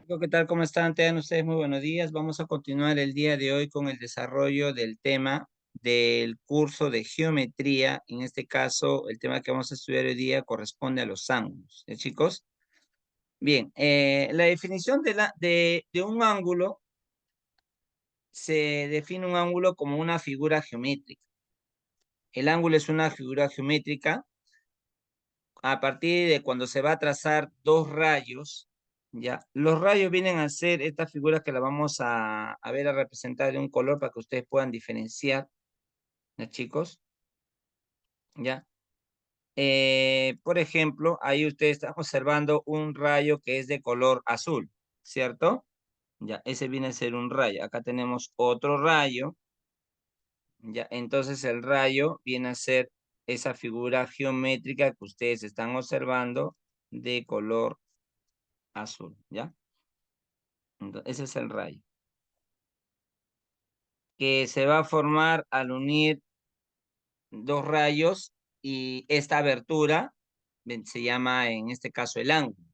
¿Qué tal? ¿Cómo están? Tengan ustedes muy buenos días. Vamos a continuar el día de hoy con el desarrollo del tema del curso de geometría. En este caso, el tema que vamos a estudiar hoy día corresponde a los ángulos. ¿Ya, chicos? Bien, la definición de un ángulo se define un ángulo como una figura geométrica. El ángulo es una figura geométrica a partir de cuando se va a trazar dos rayos, ¿ya? Los rayos vienen a ser estas figuras que la vamos a ver a representar de un color para que ustedes puedan diferenciar, ¿ya, chicos? ¿Ya? Por ejemplo, ahí ustedes están observando un rayo que es de color azul, ¿cierto? Ya, ese viene a ser un rayo. Acá tenemos otro rayo, ¿ya? Entonces el rayo viene a ser esa figura geométrica que ustedes están observando de color azul, ¿ya? Entonces, ese es el rayo, que se va a formar al unir dos rayos y esta abertura se llama en este caso el ángulo,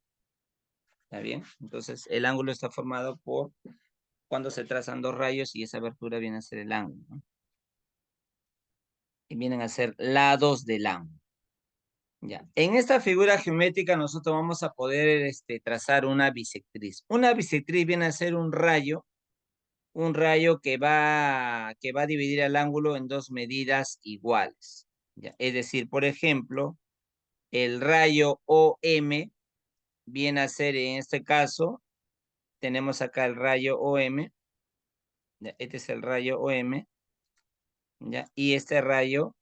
¿está bien? Entonces el ángulo está formado por cuando se trazan dos rayos y esa abertura viene a ser el ángulo, ¿no? Y vienen a ser lados del ángulo. Ya. En esta figura geométrica nosotros vamos a poder trazar una bisectriz. Una bisectriz viene a ser un rayo que va a dividir el ángulo en dos medidas iguales. ¿Ya? Es decir, por ejemplo, el rayo OM viene a ser, en este caso, tenemos acá el rayo OM, ¿ya? Este es el rayo OM, ¿ya? Y este rayo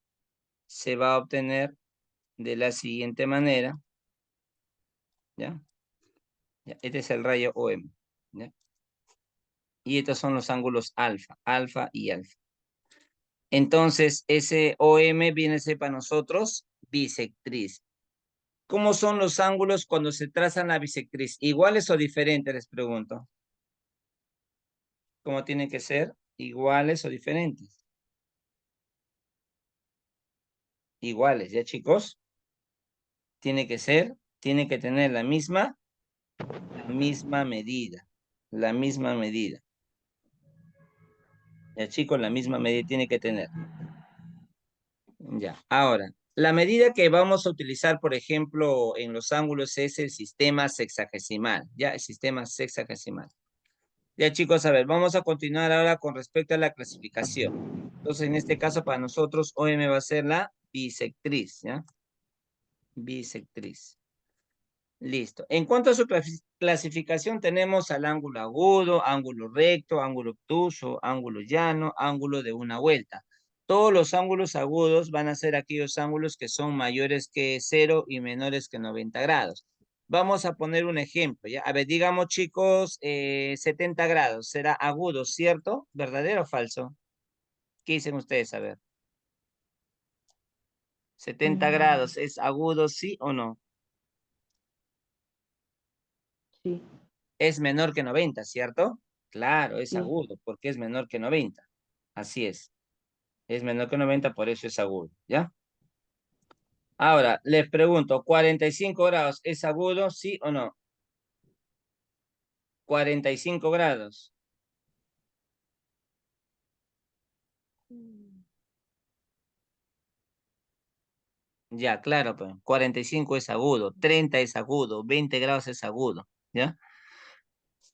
se va a obtener de la siguiente manera, ¿ya? ¿Ya? Este es el rayo OM, ¿ya? Y estos son los ángulos alfa, alfa y alfa. Entonces, ese OM viene a ser para nosotros bisectriz. ¿Cómo son los ángulos cuando se trazan la bisectriz? ¿Iguales o diferentes? Les pregunto. ¿Cómo tienen que ser? ¿Iguales o diferentes? Iguales, ¿ya, chicos? Tiene que tener la misma medida. La misma medida. Ya, chicos, la misma medida tiene que tener. Ya, ahora, la medida que vamos a utilizar, por ejemplo, en los ángulos es el sistema sexagesimal, ya, el sistema sexagesimal. Ya, chicos, a ver, vamos a continuar ahora con respecto a la clasificación. Entonces, en este caso, para nosotros, OM va a ser la bisectriz, ¿ya? Bisectriz. Listo. En cuanto a su clasificación, tenemos al ángulo agudo, ángulo recto, ángulo obtuso, ángulo llano, ángulo de una vuelta. Todos los ángulos agudos van a ser aquellos ángulos que son mayores que 0 y menores que 90 grados. Vamos a poner un ejemplo, ¿ya? A ver, digamos, chicos, 70 grados. Será agudo, ¿cierto? ¿Verdadero o falso? ¿Qué dicen ustedes? A ver. 70 Mm, grados, ¿es agudo, sí o no? sí, Es menor que 90, ¿cierto? Claro, es sí. agudo, porque es menor que 90. Así es. Es menor que 90, por eso es agudo, ¿ya? Ahora, les pregunto, ¿45 grados es agudo, sí o no? 45 grados. Ya, claro, pues. 45 es agudo, 30 es agudo, 20 grados es agudo, ¿ya?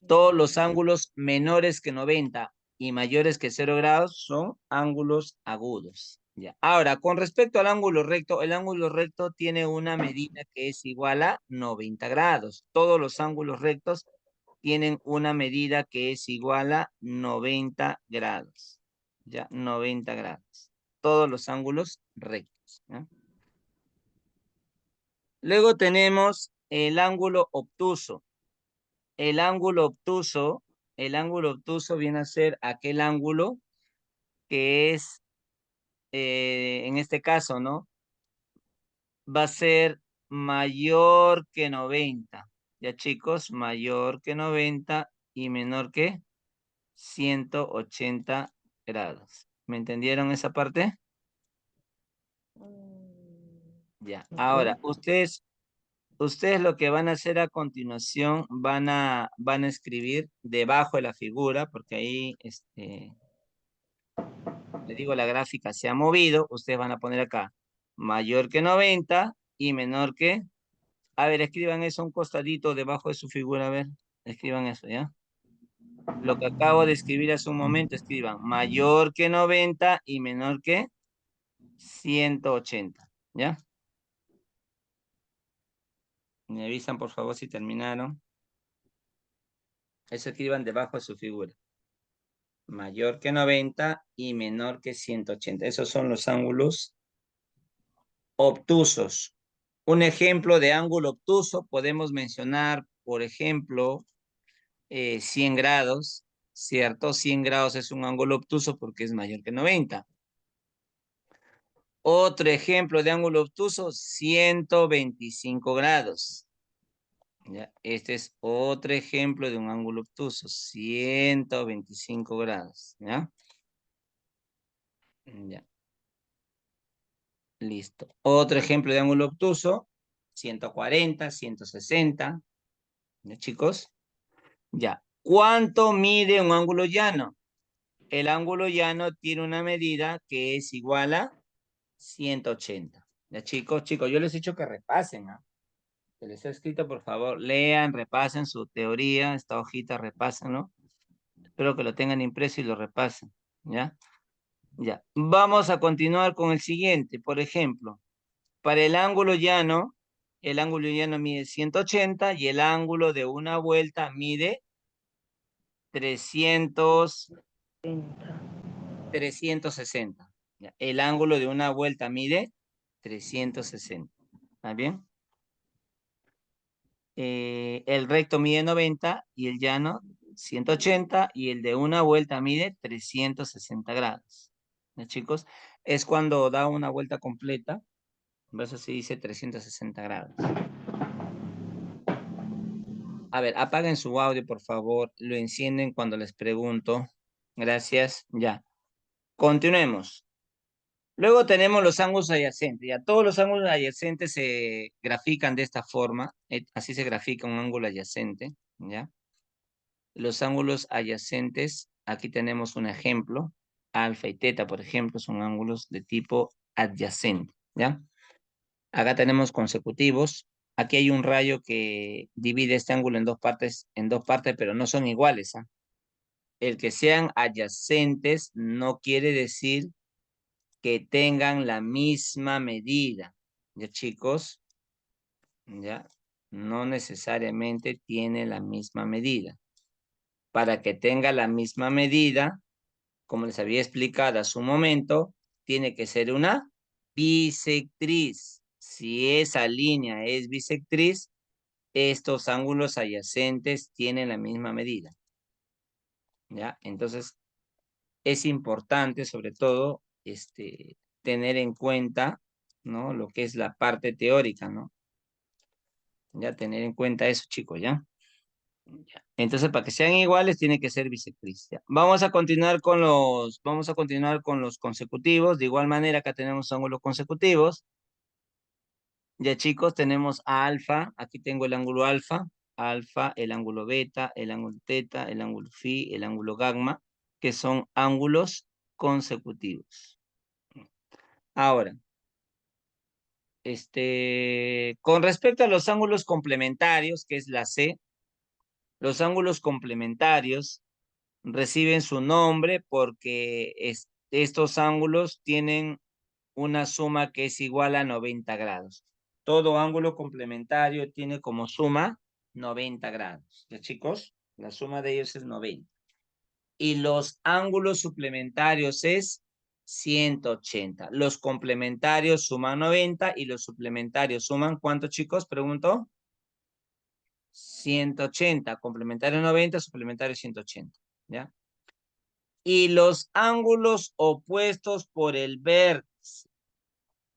Todos los ángulos menores que 90 y mayores que 0 grados son ángulos agudos. Ya. Ahora, con respecto al ángulo recto, el ángulo recto tiene una medida que es igual a 90 grados. Todos los ángulos rectos tienen una medida que es igual a 90 grados. Ya, 90 grados. Todos los ángulos rectos. ¿Ya? Luego tenemos el ángulo obtuso. El ángulo obtuso, el ángulo obtuso viene a ser aquel ángulo que es, en este caso, ¿no? Va a ser mayor que 90. Ya, chicos, mayor que 90 y menor que 180 grados. ¿Me entendieron esa parte? Ya. Ok. Ahora, ustedes Ustedes lo que van a hacer a continuación, van a escribir debajo de la figura, porque ahí, le digo, la gráfica se ha movido. Ustedes van a poner acá, mayor que 90 y menor que... A ver, escriban eso a un costadito debajo de su figura, a ver. Escriban eso, ¿ya? Lo que acabo de escribir hace un momento, escriban mayor que 90 y menor que 180, ¿ya? Me avisan, por favor, si terminaron. Eso escriban debajo de su figura. Mayor que 90 y menor que 180. Esos son los ángulos obtusos. Un ejemplo de ángulo obtuso podemos mencionar, por ejemplo, 100 grados, ¿cierto? 100 grados es un ángulo obtuso porque es mayor que 90. Otro ejemplo de ángulo obtuso, 125 grados. ¿Ya? Este es otro ejemplo de un ángulo obtuso, 125 grados. ¿Ya? Ya, listo. Otro ejemplo de ángulo obtuso, 140, 160. ¿Ya, chicos? Ya. ¿Cuánto mide un ángulo llano? El ángulo llano tiene una medida que es igual a 180. Ya, chicos, yo les he dicho que repasen, ¿ah? Se les ha escrito, por favor, lean, repasen su teoría, esta hojita, repasen, ¿no? Espero que lo tengan impreso y lo repasen, ¿ya? Ya. Vamos a continuar con el siguiente. Por ejemplo, para el ángulo llano mide 180 y el ángulo de una vuelta mide 300, 360. Ya. El ángulo de una vuelta mide 360. ¿Está bien? El recto mide 90 y el llano 180 y el de una vuelta mide 360 grados. ¿Ya, chicos? Es cuando da una vuelta completa, por eso se dice 360 grados. A ver, apaguen su audio, por favor. Lo encienden cuando les pregunto. Gracias. Ya. Continuemos. Luego tenemos los ángulos adyacentes. Ya todos los ángulos adyacentes se grafican de esta forma. Así se grafica un ángulo adyacente. ¿Ya? Los ángulos adyacentes, aquí tenemos un ejemplo. Alfa y teta, por ejemplo, son ángulos de tipo adyacente. ¿Ya? Acá tenemos consecutivos. Aquí hay un rayo que divide este ángulo en dos partes, pero no son iguales, ¿ah? El que sean adyacentes no quiere decir que tengan la misma medida. ¿Ya, chicos? ¿Ya? No necesariamente tiene la misma medida. Para que tenga la misma medida, como les había explicado hace un momento, tiene que ser una bisectriz. Si esa línea es bisectriz, estos ángulos adyacentes tienen la misma medida. ¿Ya? Entonces, es importante, sobre todo, tener en cuenta, ¿no? Lo que es la parte teórica, ¿no? Ya, tener en cuenta eso, chicos, ¿ya? Ya. Entonces, para que sean iguales, tiene que ser bisectriz. ¿Ya? Vamos a continuar con los consecutivos. De igual manera, acá tenemos ángulos consecutivos. Ya, chicos, tenemos a alfa. Aquí tengo el ángulo alfa. Alfa, el ángulo beta, el ángulo teta, el ángulo phi, el ángulo gamma, que son ángulos consecutivos. Ahora, con respecto a los ángulos complementarios, que es la C, los ángulos complementarios reciben su nombre porque estos ángulos tienen una suma que es igual a 90 grados. Todo ángulo complementario tiene como suma 90 grados. ¿Ya, chicos? La suma de ellos es 90. Y los ángulos suplementarios es 180. Los complementarios suman 90 y los suplementarios suman, ¿cuánto, chicos? Pregunto. 180. Complementario 90, suplementario 180. ¿Ya? Y los ángulos opuestos por el vértice.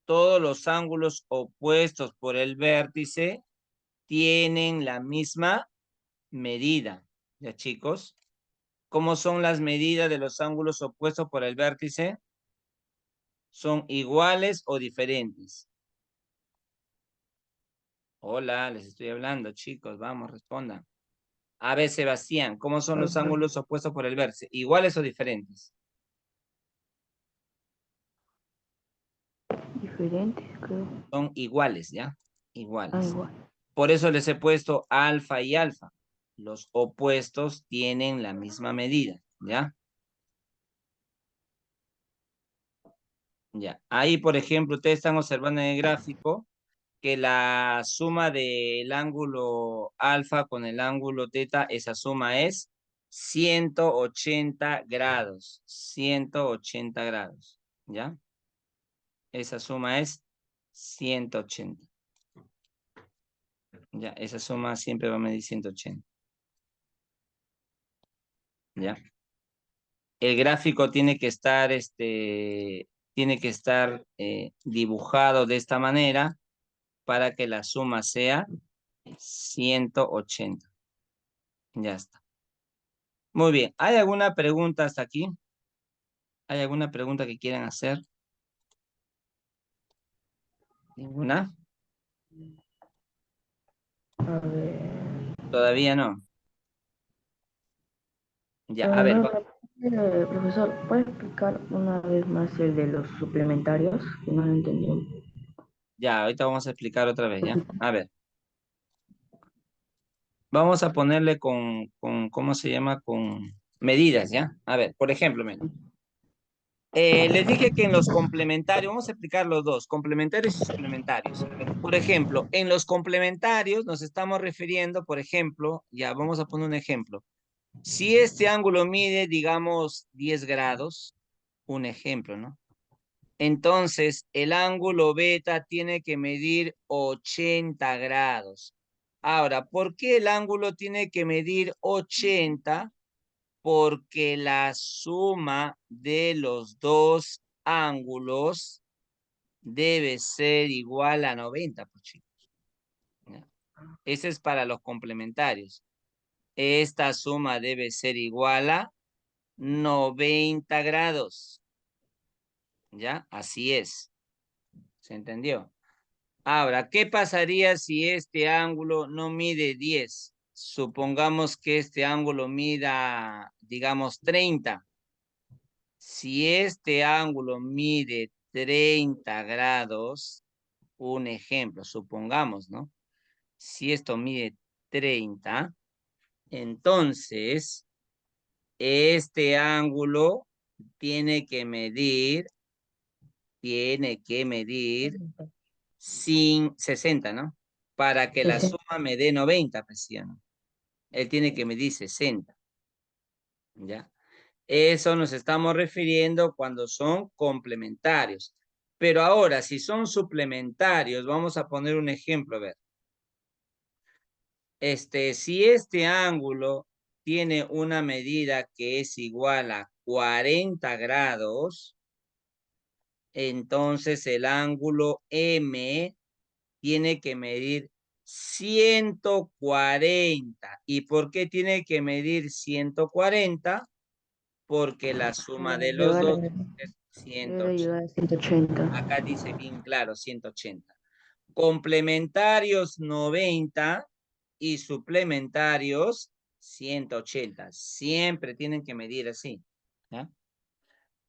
Todos los ángulos opuestos por el vértice tienen la misma medida. ¿Ya, chicos? ¿Cómo son las medidas de los ángulos opuestos por el vértice? ¿Son iguales o diferentes? Hola, les estoy hablando, chicos. Vamos, respondan. A ver, Sebastián, ¿cómo son los Ajá. ángulos opuestos por el vértice? ¿Iguales o diferentes? Diferentes, creo. Son iguales, ¿ya? Ah, Iguales. igual. Por eso les he puesto alfa y alfa. Los opuestos tienen la misma medida, ¿ya? Ya. Ahí, por ejemplo, ustedes están observando en el gráfico que la suma del ángulo alfa con el ángulo teta, esa suma es 180 grados. 180 grados, ¿ya? Esa suma es 180. Ya, esa suma siempre va a medir 180. ¿Ya? El gráfico tiene que estar dibujado de esta manera para que la suma sea 180. Ya está. Muy bien. ¿Hay alguna pregunta hasta aquí? ¿Hay alguna pregunta que quieran hacer? ¿Ninguna? A ver. Todavía no. Ya, a ver, No, profesor, ¿puede explicar una vez más el de los suplementarios? Que no lo entendí. ya, ahorita vamos a explicar otra vez, ¿ya? A ver, vamos a ponerle ¿cómo se llama? Con medidas, ¿ya? A ver, por ejemplo, miren. Les dije que en los complementarios, vamos a explicar los dos, complementarios y suplementarios. Por ejemplo, en los complementarios nos estamos refiriendo, por ejemplo, ya vamos a poner un ejemplo. Si este ángulo mide, digamos, 10 grados, un ejemplo, ¿no? Entonces, el ángulo beta tiene que medir 80 grados. Ahora, ¿por qué el ángulo tiene que medir 80? Porque la suma de los dos ángulos debe ser igual a 90, pues chicos. ¿Ya? Ese es para los complementarios. Esta suma debe ser igual a 90 grados. ¿Ya? Así es. ¿Se entendió? Ahora, ¿qué pasaría si este ángulo no mide 10? Supongamos que este ángulo mida, digamos, 30. Si este ángulo mide 30 grados, un ejemplo, supongamos, ¿no? Si esto mide 30, entonces este ángulo tiene que medir, sin 60, ¿no? Para que la 60. suma me dé 90, pues, ¿sí o no? Él tiene que medir 60, ¿ya? Eso nos estamos refiriendo cuando son complementarios. Pero ahora, si son suplementarios, vamos a poner un ejemplo, a ver. Si este ángulo tiene una medida que es igual a 40 grados, entonces el ángulo M tiene que medir 140. ¿Y por qué tiene que medir 140? Porque la suma de los Llegar a, dos es llegar 180. a 180. Acá dice bien claro, 180. Complementarios 90 y suplementarios 180. Siempre tienen que medir así. ¿Ya?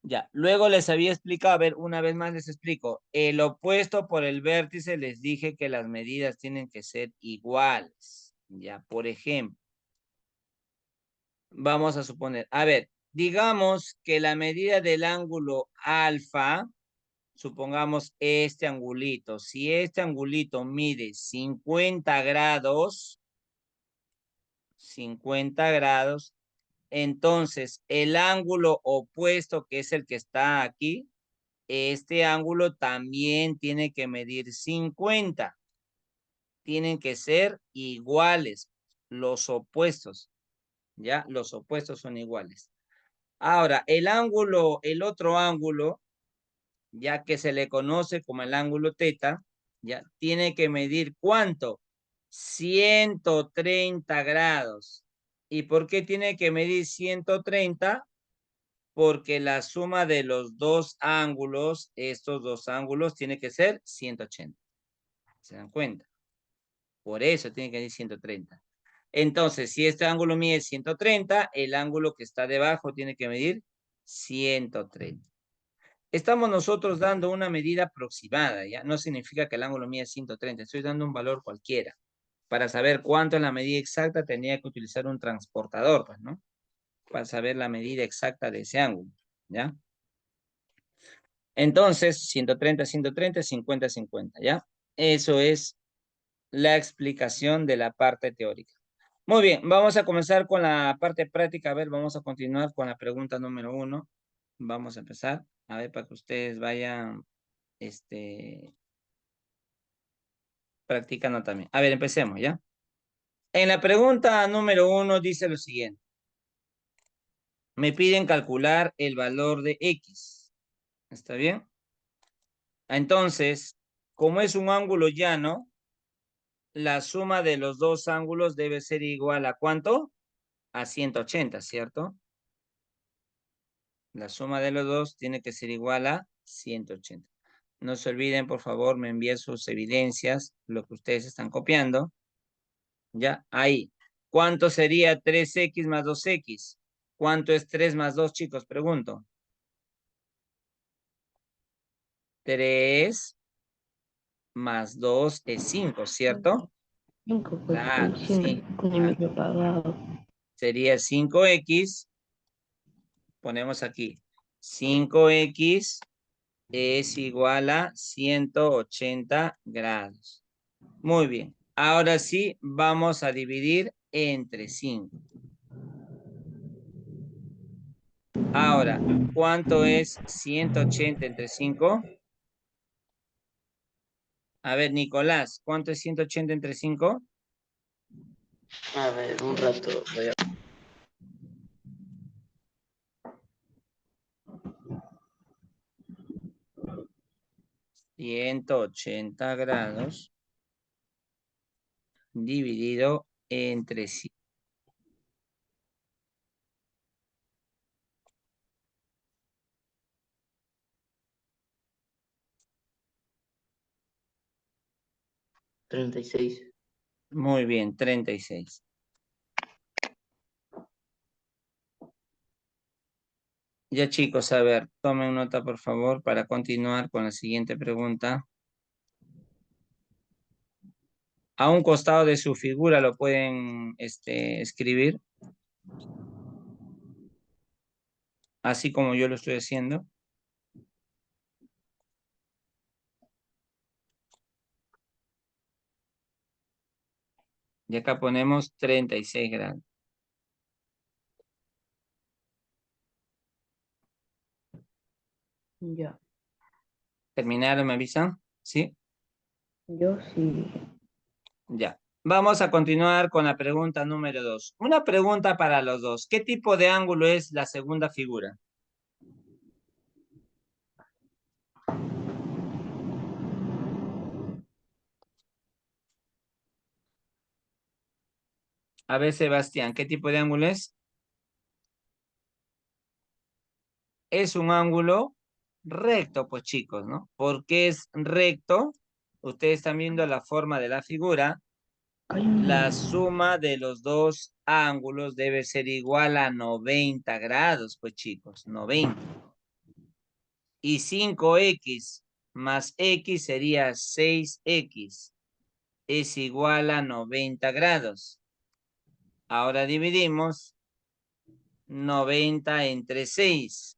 Ya. Luego les había explicado, a ver, una vez más les explico. El opuesto por el vértice les dije que las medidas tienen que ser iguales. Ya, por ejemplo, vamos a suponer, a ver, digamos que la medida del ángulo alfa, supongamos este angulito, si este angulito mide 50 grados, 50 grados, entonces el ángulo opuesto, que es el que está aquí, este ángulo también tiene que medir 50. Tienen que ser iguales, los opuestos, ¿ya? Los opuestos son iguales. Ahora, el otro ángulo, ya que se le conoce como el ángulo teta, ya tiene que medir ¿cuánto? 130 grados. ¿Y por qué tiene que medir 130? Porque la suma de los dos ángulos, estos dos ángulos, tiene que ser 180. ¿Se dan cuenta? Por eso tiene que medir 130. Entonces, si este ángulo mide 130, el ángulo que está debajo tiene que medir 130. Estamos nosotros dando una medida aproximada, ¿ya? No significa que el ángulo mide 130, estoy dando un valor cualquiera. Para saber cuánto es la medida exacta, tenía que utilizar un transportador, pues, ¿no? Para saber la medida exacta de ese ángulo, ¿ya? Entonces, 130, 130, 50, 50, ¿ya? Eso es la explicación de la parte teórica. Muy bien, vamos a comenzar con la parte práctica. A ver, vamos a continuar con la pregunta número 1. Vamos a empezar. A ver, para que ustedes vayan, practicando también. A ver, empecemos, ¿ya? En la pregunta número 1 dice lo siguiente. Me piden calcular el valor de X. ¿Está bien? Entonces, como es un ángulo llano, la suma de los dos ángulos debe ser igual a ¿cuánto? A 180, ¿cierto? La suma de los dos tiene que ser igual a 180. No se olviden, por favor, me envíen sus evidencias, lo que ustedes están copiando. Ya, ahí. ¿Cuánto sería 3x más 2x? ¿Cuánto es 3 más 2, chicos? Pregunto. 3 más 2 es 5, ¿cierto? 5, pues estoy Claro, diciendo, sí. con el Claro. micro apagado. Sería 5x. Ponemos aquí. 5x es igual a 180 grados. Muy bien. Ahora sí, vamos a dividir entre 5. Ahora, ¿cuánto es 180 entre 5? A ver, Nicolás, ¿cuánto es 180 entre 5? A ver, un rato. 180 grados dividido entre 5. 36. Muy bien, 36. Ya chicos, a ver, tomen nota por favor para continuar con la siguiente pregunta. A un costado de su figura lo pueden escribir, así como yo lo estoy haciendo. Y acá ponemos 36 grados. Ya. ¿Terminaron? ¿Me avisan? ¿Sí? Yo sí. Ya. Vamos a continuar con la pregunta número 2. Una pregunta para los dos. ¿Qué tipo de ángulo es la segunda figura? A ver, Sebastián, ¿qué tipo de ángulo es? Es un ángulo recto, pues chicos, ¿no? ¿Por qué es recto? Ustedes están viendo la forma de la figura. Hay La un... suma de los dos ángulos debe ser igual a 90 grados, pues chicos, 90. Y 5x más x sería 6x. Es igual a 90 grados. Ahora dividimos 90 entre 6.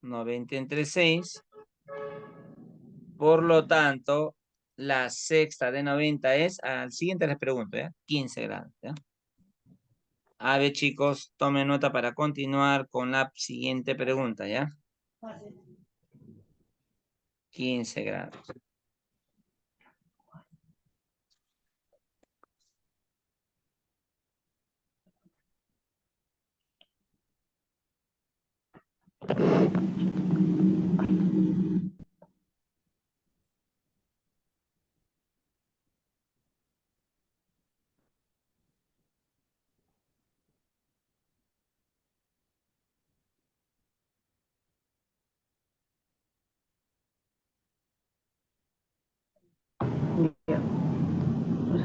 90 entre 6. Por lo tanto, la sexta de 90 es, al siguiente les pregunto, ¿ya? 15 grados, ¿ya? A ver, chicos, tomen nota para continuar con la siguiente pregunta, ¿ya? 15 grados.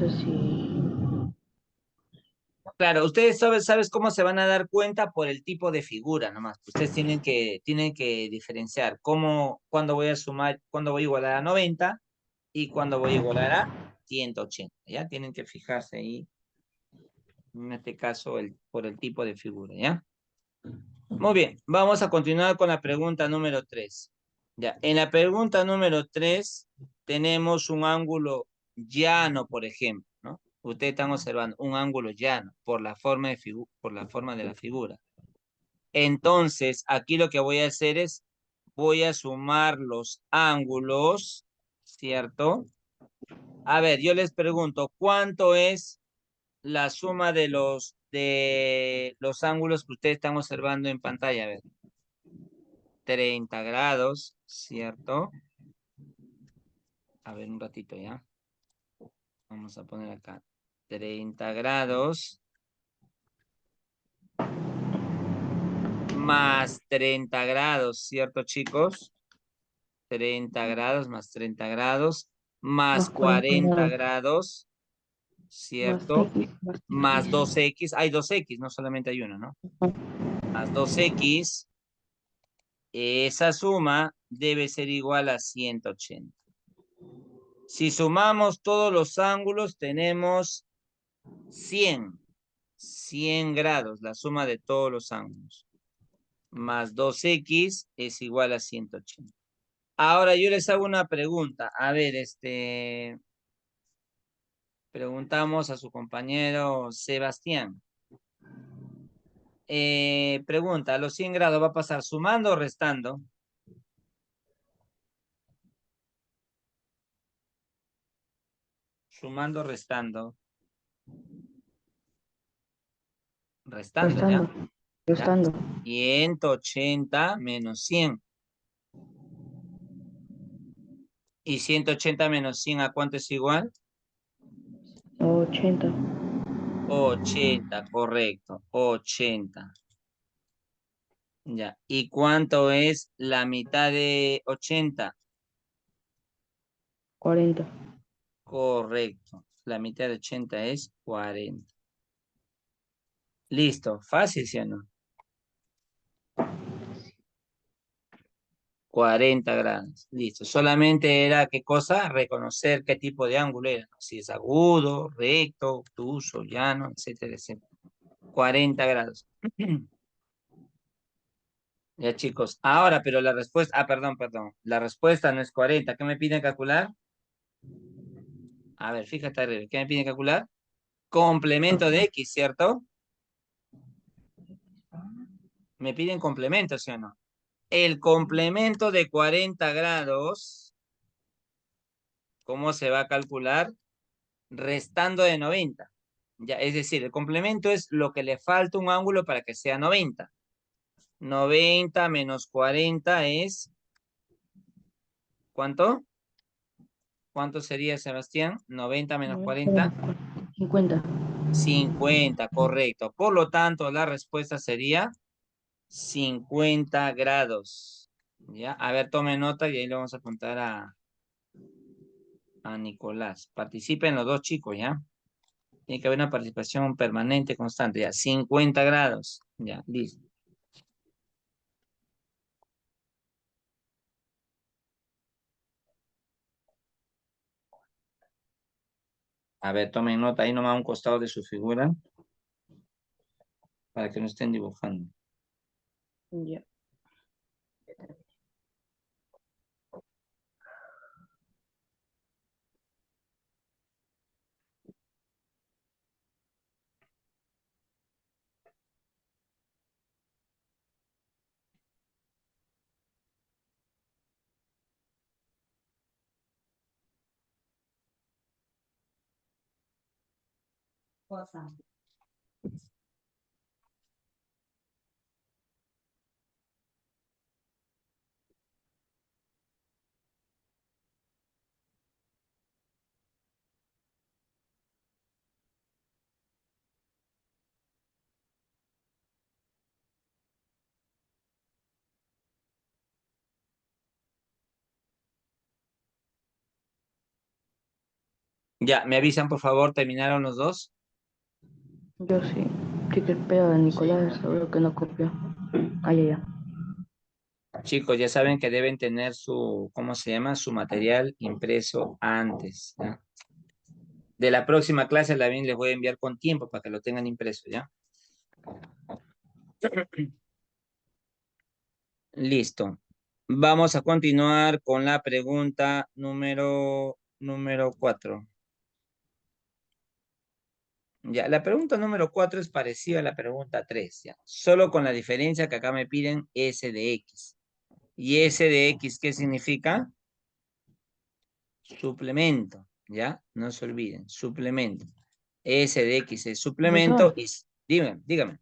sé si... Claro, ustedes sabes cómo se van a dar cuenta por el tipo de figura nomás. Ustedes tienen que diferenciar cuándo voy a sumar, cuándo voy a igualar a 90 y cuándo voy a igualar a 180. ¿Ya? Tienen que fijarse ahí, en este caso, por el tipo de figura, ¿ya? Muy bien, vamos a continuar con la pregunta número 3. Ya, en la pregunta número 3 tenemos un ángulo llano, por ejemplo, ¿no? Ustedes están observando un ángulo llano por la forma de la figura. Entonces, aquí lo que voy a hacer es, voy a sumar los ángulos, ¿cierto? A ver, yo les pregunto, ¿cuánto es la suma de los ángulos que ustedes están observando en pantalla? A ver, 30 grados, ¿cierto? A ver, un ratito ya. Vamos a poner acá 30 grados más 30 grados, ¿cierto, chicos? 30 grados más 30 grados más Más 40 40 grados. grados, Más ¿cierto? X, más Más X. 2x, hay 2x, no solamente hay uno, ¿no? Más 2x, esa suma debe ser igual a 180. Si sumamos todos los ángulos, tenemos 100 grados, la suma de todos los ángulos. Más 2x es igual a 180. Ahora yo les hago una pregunta. A ver, preguntamos a su compañero Sebastián. Pregunta, ¿a los 100 grados va a pasar sumando o restando? Sumando o restando. Restando, ¿ya? Restando. ¿Ya? Restando. 180 menos 100. ¿Y 180 menos 100 a cuánto es igual? 80. 80, correcto. 80. Ya. ¿Y cuánto es la mitad de 80? 40. Correcto. La mitad de 80 es 40. Listo. Fácil, ¿sí o no? 40 grados. Listo. Solamente era, ¿qué cosa? Reconocer qué tipo de ángulo era, ¿no? Si es agudo, recto, obtuso, llano, etcétera, etcétera. 40 grados. Ya, chicos. Ahora, pero la respuesta, perdón. La respuesta no es 40. ¿Qué me piden calcular? A ver, fíjate arriba. ¿Qué me piden calcular? Complemento de X, ¿cierto? Me piden complemento, ¿sí o no? El complemento de 40 grados, ¿cómo se va a calcular? Restando de 90. Ya, es decir, el complemento es lo que le falta un ángulo para que sea 90. 90 menos 40 es, ¿cuánto? ¿Cuánto sería, Sebastián? 90 menos 40. 50. 50, correcto. Por lo tanto, la respuesta sería 50 grados. ¿Ya? A ver, tome nota y ahí le vamos a apuntar a Nicolás. Participen los dos chicos, ¿ya? Tiene que haber una participación permanente, constante, ya. 50 grados. Ya, listo. A ver, tomen nota ahí nomás a un costado de su figura para que no estén dibujando. Ya. Ya, me avisan por favor, ¿terminaron los dos? Yo sí. Sí que espero de Sí, Nicolás, profe. seguro que no copió. Ah, ya, ya. Chicos, ya saben que deben tener su, ¿cómo se llama? Su material impreso antes, ¿ya? De la próxima clase la bien les voy a enviar con tiempo para que lo tengan impreso, ¿ya? Listo. Vamos a continuar con la pregunta número 4. Ya, la pregunta número 4 es parecida a la pregunta 3, ¿ya? Solo con la diferencia que acá me piden S de X. ¿Y S de X qué significa? Suplemento, ¿ya? No se olviden, suplemento. S de X es suplemento Profesor, y... Dígame, dígame.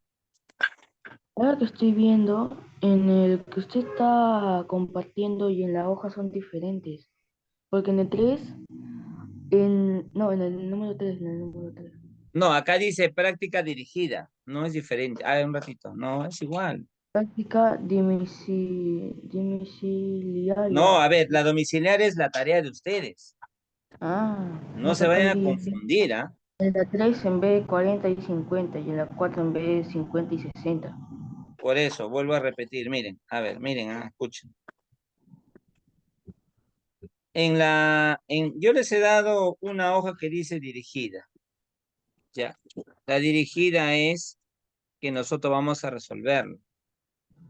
ahora que estoy viendo, en el que usted está compartiendo y en la hoja son diferentes. Porque en el 3, no, en el número 3, en el número 3. No, acá dice práctica dirigida. No es diferente. Ah, un ratito. No, es igual. Práctica domiciliaria. No, a ver, la domiciliaria es la tarea de ustedes. Ah, No no, se que acá vayan a dice. confundir, ¿ah? En la 3 en vez de 40 y 50 y en la 4 en vez de 50 y 60. Por eso, vuelvo a repetir. Miren, a ver, miren, escuchen. Yo les he dado una hoja que dice dirigida, ¿ya? La dirigida es que nosotros vamos a resolverlo.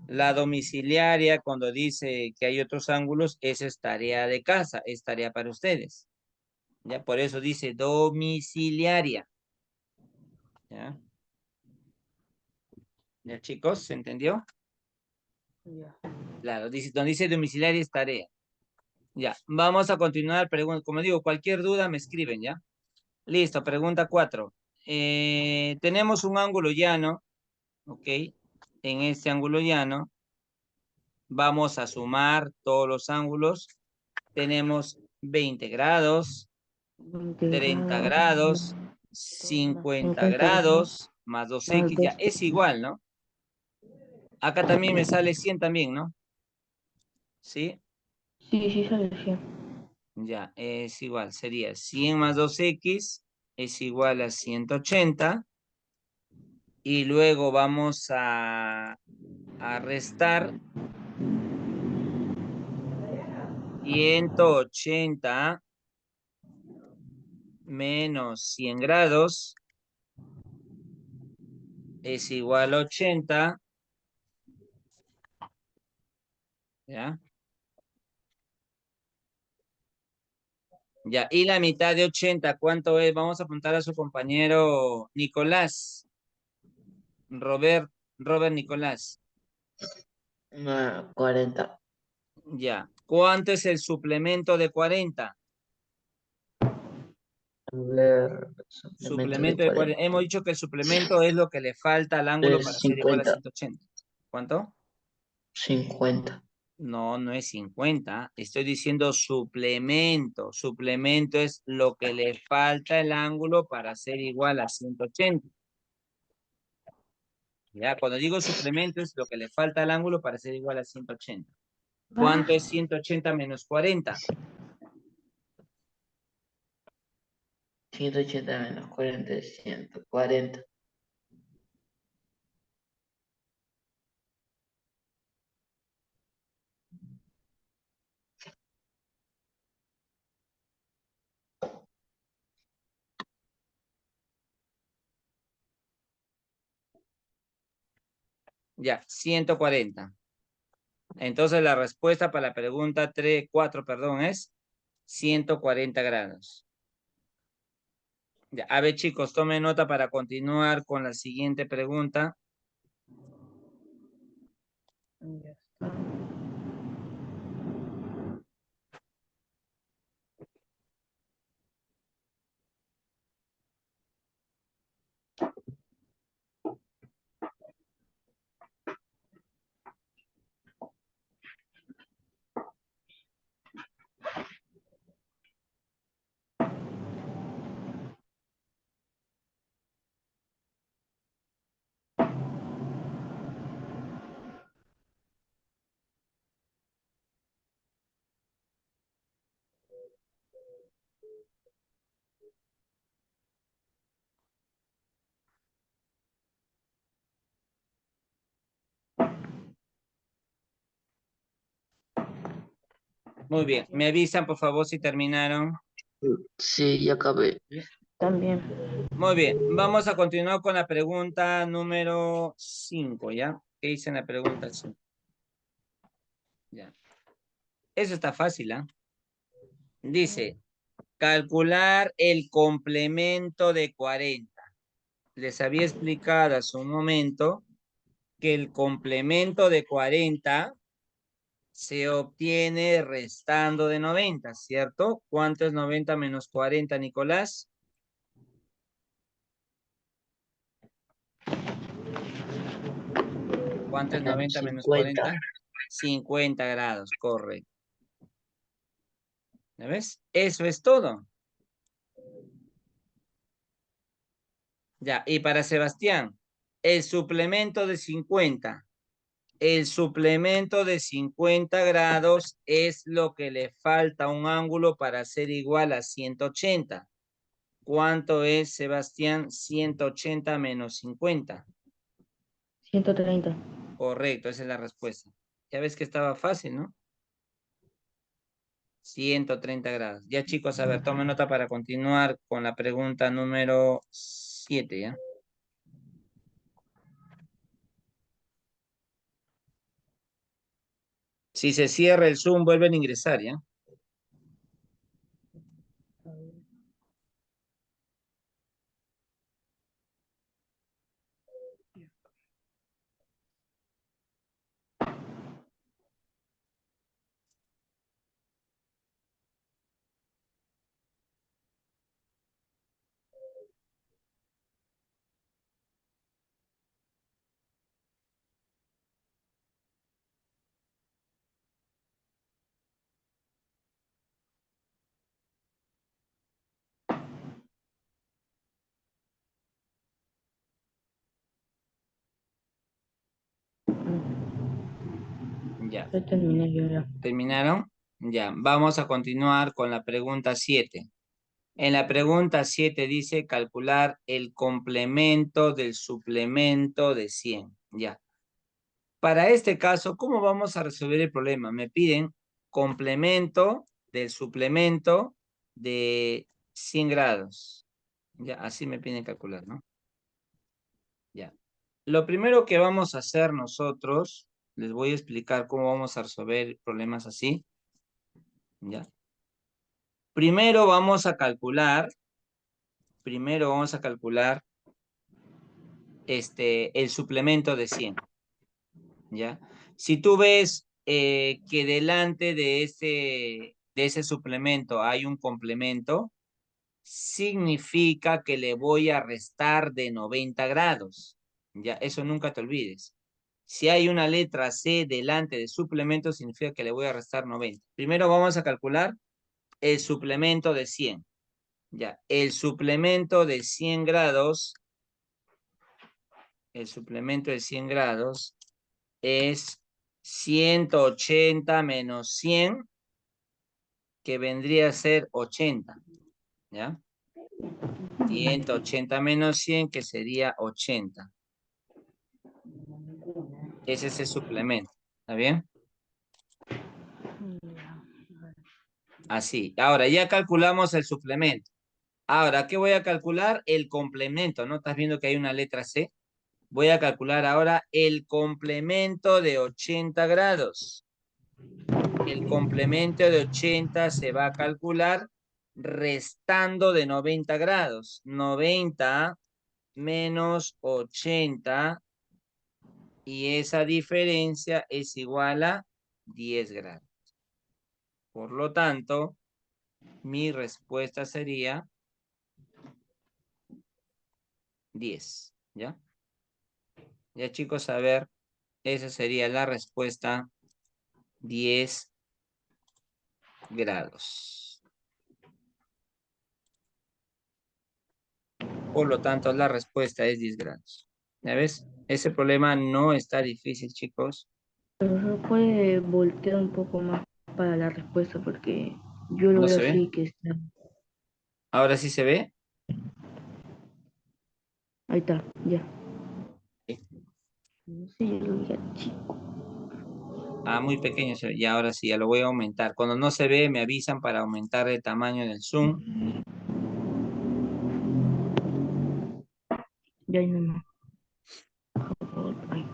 La domiciliaria, cuando dice que hay otros ángulos, esa es tarea de casa, es tarea para ustedes. Ya, por eso dice domiciliaria. ¿Ya? ¿Ya, chicos? ¿Se entendió? Ya. Claro, dice, donde dice domiciliaria es tarea. Ya, vamos a continuar. Como digo, cualquier duda me escriben, ¿ya? Listo, pregunta 4. Tenemos un ángulo llano, ¿ok? En este ángulo llano vamos a sumar todos los ángulos. Tenemos 20 grados, 20 30 grados, grados, más 50 50 grados, grados, más más 2x, ya 2. es igual, ¿no? Acá también me sale 100 también, ¿no? ¿Sí? Sí, sí, sale 100. Ya, es igual, sería 100 más 2x es igual a 180 y luego vamos a restar 180 menos 100 grados es igual a 80, ¿ya? Ya, y la mitad de 80, ¿cuánto es? Vamos a apuntar a su compañero Nicolás, Robert Nicolás. 40. Ya, ¿cuánto es el suplemento de 40? A ver, suplemento de Suplemento de 40. 40. Hemos dicho que el suplemento es lo que le falta al ángulo para Es ser igual a 50. 180. ¿Cuánto? 50. No, no es 50. Estoy diciendo suplemento. Suplemento es lo que le falta el ángulo para ser igual a 180. Ya, cuando digo suplemento es lo que le falta al ángulo para ser igual a 180. ¿Cuánto es 180 menos 40? 180 menos 40 es 140. Ya, 140. Entonces la respuesta para la pregunta 3, 4, perdón, es 140 grados. Ya, a ver, chicos, tomen nota para continuar con la siguiente pregunta. Ya está. Muy bien. Me avisan, por favor, si terminaron. Sí, ya acabé. También. Muy bien. Vamos a continuar con la pregunta número 5, ¿ya? ¿Qué dice en la pregunta 5? Ya. Eso está fácil, ¿ah? Dice, calcular el complemento de 40. Les había explicado hace un momento que el complemento de 40 se obtiene restando de 90, ¿cierto? ¿Cuánto es 90 menos 40, Nicolás? ¿Cuánto es 90 menos 50. 40? 50 grados, correcto. ¿Ya ves? Eso es todo. Ya, y para Sebastián, el suplemento de 50. El suplemento de 50 grados es lo que le falta a un ángulo para ser igual a 180. ¿Cuánto es, Sebastián? 180 menos 50. 130. Correcto, esa es la respuesta. Ya ves que estaba fácil, ¿no? 130 grados. Ya, chicos, a ver, tomen nota para continuar con la pregunta número 7, ¿ya? Si se cierra el Zoom, vuelven a ingresar, ¿ya? Ya. Ya terminé yo ya. ¿Terminaron? Ya, vamos a continuar con la pregunta 7. En la pregunta 7 dice calcular el complemento del suplemento de 100. Ya. Para este caso, ¿cómo vamos a resolver el problema? Me piden complemento del suplemento de 100 grados. Ya, así me piden calcular, ¿no? Ya. Lo primero que vamos a hacer nosotros, les voy a explicar cómo vamos a resolver problemas así. Ya. Primero vamos a calcular el suplemento de 100. ¿Ya? Si tú ves que delante de ese suplemento hay un complemento, significa que le voy a restar de 90 grados. ¿Ya? Eso nunca te olvides. Si hay una letra C delante de suplemento, significa que le voy a restar 90. Primero vamos a calcular el suplemento de 100. ¿Ya? El suplemento de 100 grados es 180 menos 100, que vendría a ser 80, ¿ya? 180 menos 100, que sería 80. Ese es el suplemento, ¿está bien? Así. Ahora, ya calculamos el suplemento. Ahora, ¿qué voy a calcular? El complemento, ¿no? ¿Estás viendo que hay una letra C? Voy a calcular ahora el complemento de 80 grados. El complemento de 80 se va a calcular restando de 90 grados. 90 menos 80, y esa diferencia es igual a 10 grados. Por lo tanto, mi respuesta sería 10, ¿ya? Ya, chicos, a ver, esa sería la respuesta, 10 grados. Por lo tanto, la respuesta es 10 grados. ¿Ya ves? Ese problema no está difícil, chicos. Pero se puede voltear un poco más para la respuesta porque yo lo ¿No veo se ve? así que está. ¿Ahora sí se ve? Ahí está, ya. Sí. No sé, yo lo veía chico. Ah, muy pequeño. Y ahora sí, ya lo voy a aumentar. Cuando no se ve, me avisan para aumentar el tamaño del zoom. Ya ahí no. Ay,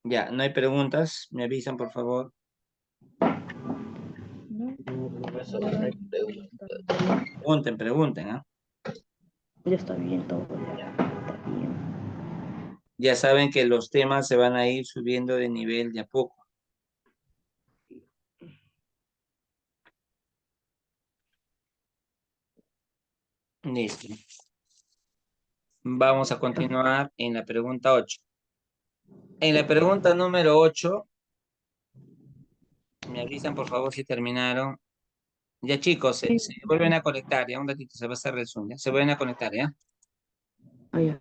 Ya, no hay preguntas. Me avisan, por favor. no, No, profesor, ya, no hay ya pregunta. está bien. Pregunten, pregunten, ¿ah? Ya está bien todo, ya está bien. Ya saben que los temas se van a ir subiendo de nivel de a poco. Listo. Vamos a continuar en la pregunta 8. En la pregunta número 8, me avisan por favor si terminaron. Ya chicos, se Sí, vuelven a conectar, ya un ratito se va a hacer el Zoom, ya se vuelven a conectar, ¿ya? ah, ya.